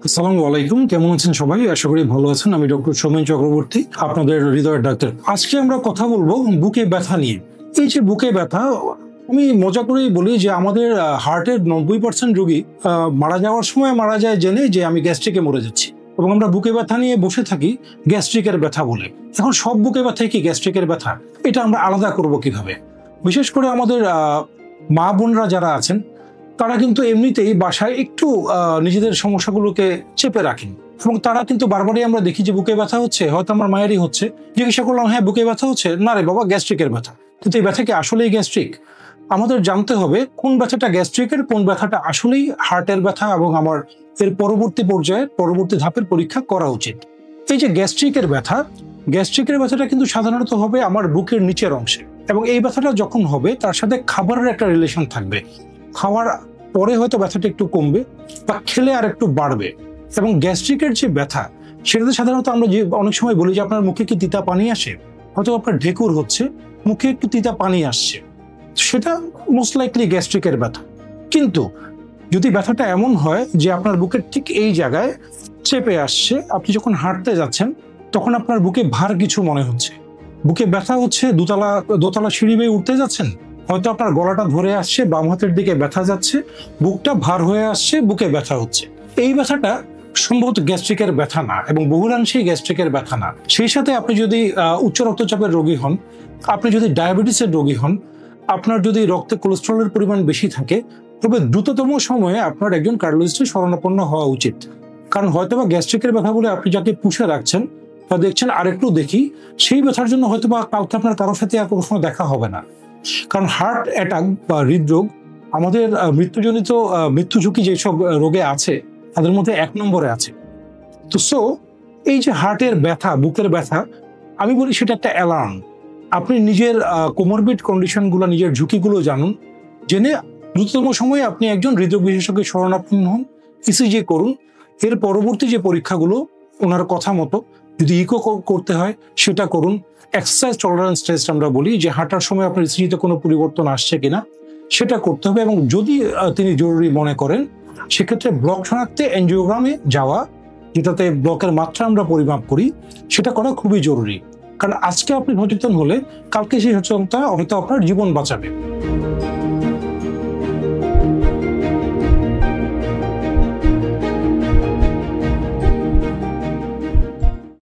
আসসালামু আলাইকুম, কেমন আছেন সবাই? আশা করি ভালো আছেন। আমি ডক্টর সৌমেন চক্রবর্তী, আপনাদের হৃদয়ের ডাক্তার। আজকে আমরা কথা বলবো বুকে ব্যথা নিয়ে। এই যে বুকে ব্যথা, আমি মজা করেই বলি যে আমাদের হার্টের 90% রোগী মারা যাওয়ার সময় মারা যায় জেনে যে আমি গ্যাস্ট্রিকে মরে যাচ্ছি, এবং আমরা বুকে ব্যথা নিয়ে বসে থাকি গ্যাস্ট্রিকের ব্যথা বলে। এখন সব বুকে ব্যথাই কি গ্যাস্ট্রিকের ব্যথা? এটা আমরা আলাদা করব কিভাবে? বিশেষ করে আমাদের মা বোনরা যারা আছেন তারা কিন্তু এমনিতেই বাসায় একটু নিজেদের সমস্যাগুলোকে চেপে রাখেন, এবং তারা কিন্তু বারবারই আমরা দেখি যে বুকে ব্যথা হচ্ছে, হয়তো আমার মায়েরই হচ্ছে, জিজ্ঞাসা করলাম হ্যাঁ বুকে ব্যথা হচ্ছে, না রে বাবা গ্যাস্ট্রিকের ব্যথা। কিন্তু এই ব্যথা কি আসলেই গ্যাস্ট্রিক? আমাদের জানতে হবে কোন ব্যথাটা গ্যাস্ট্রিকের, কোন ব্যথাটা আসলেই হার্টের ব্যথা, এবং আমার এর পরবর্তী পর্যায়ে পরবর্তী ধাপের পরীক্ষা করা উচিত। এই যে গ্যাস্ট্রিকের ব্যথাটা কিন্তু সাধারণত হবে আমার বুকের নিচের অংশে, এবং এই ব্যথাটা যখন হবে তার সাথে খাবারের একটা রিলেশন থাকবে। খাওয়ার পরে হয়তো ব্যথাটা একটু কমবে, বা খেলে আর একটু বাড়বে। এবং গ্যাস্ট্রিকের যে ব্যথা, সেটাতে সাধারণত আমরা যে অনেক সময় বলি যে আপনার মুখে কি তিতা পানি আসে, হয়তো আপনার ঢেকুর হচ্ছে, মুখে একটু তিতা পানি আসছে, সেটা মোস্ট লাইকলি গ্যাস্ট্রিকের ব্যথা। কিন্তু যদি ব্যথাটা এমন হয় যে আপনার বুকের ঠিক এই জায়গায় চেপে আসছে, আপনি যখন হাঁটতে যাচ্ছেন তখন আপনার বুকে ভার কিছু মনে হচ্ছে, বুকে ব্যথা হচ্ছে, দোতলা সিঁড়ি বেয়ে উঠতে যাচ্ছেন, হয়তো আপনার গলাটা ধরে আসছে, বাম হাতের দিকে ব্যথা যাচ্ছে, বুকটা ভার হয়ে আসছে, বুকে ব্যথা হচ্ছে, এই ব্যথাটা সম্ভবত গ্যাস্ট্রিকের ব্যথা না, এবং বহুলাংশেই গ্যাস্ট্রিকের ব্যথা না। সেই সাথে আপনি যদি উচ্চ রক্তচাপের রোগী হন, আপনি যদি ডায়াবেটিসের রোগী হন, আপনার যদি রক্তে কোলেস্টেরলের পরিমাণ বেশি থাকে, তবে দ্রুততম সময়ে আপনার একজন কার্ডিওলজিস্টের শরণাপন্ন হওয়া উচিত। কারণ হয়তোবা গ্যাস্ট্রিকের ব্যথা বলে আপনি যাকে পুষে রাখছেন বা দেখছেন আরেকটু দেখি, সেই ব্যথার জন্য হয়তোবা কালকে আপনার কারোর সাথে আর কোনো দেখা হবে না। কারণ হার্ট অ্যাটাক বা হৃদরোগ আমাদের মৃত্যুজনিত মৃত্যু ঝুঁকি যেসব রোগে আছে তাদের মধ্যে 1 নম্বরে আছে। তো এই যে হার্টের ব্যথা, বুকের ব্যথা, আমি বলি সেটা একটা অ্যালার্ম। আপনি নিজের কোমরবিড কন্ডিশনগুলো, নিজের ঝুঁকিগুলো জানুন, জেনে দ্রুততম সময়ে আপনি একজন হৃদরোগ বিশেষজ্ঞের শরণাপন্ন হন, ইসিজি করুন। এর পরবর্তী যে পরীক্ষাগুলো ওনার কথা মতো, যদি ইকো করতে হয় সেটা করুন। এক্সারসাইজ টলারেন্স টেস্ট আমরা বলি, যে হাঁটার সময় আপনার ইসিজিতে কোনো পরিবর্তন আসছে কিনা সেটা করতে হবে, এবং যদি তিনি জরুরি মনে করেন সেক্ষেত্রে ব্লক শনাক্তে এনজিওগ্রামে যাওয়া, যেটাতে ব্লকের মাত্রা আমরা পরিমাপ করি, সেটা করা খুবই জরুরি। কারণ আজকে আপনি সচেতন হলে কালকে সেই সচেতনতা হয়তো আপনার জীবন বাঁচাবে।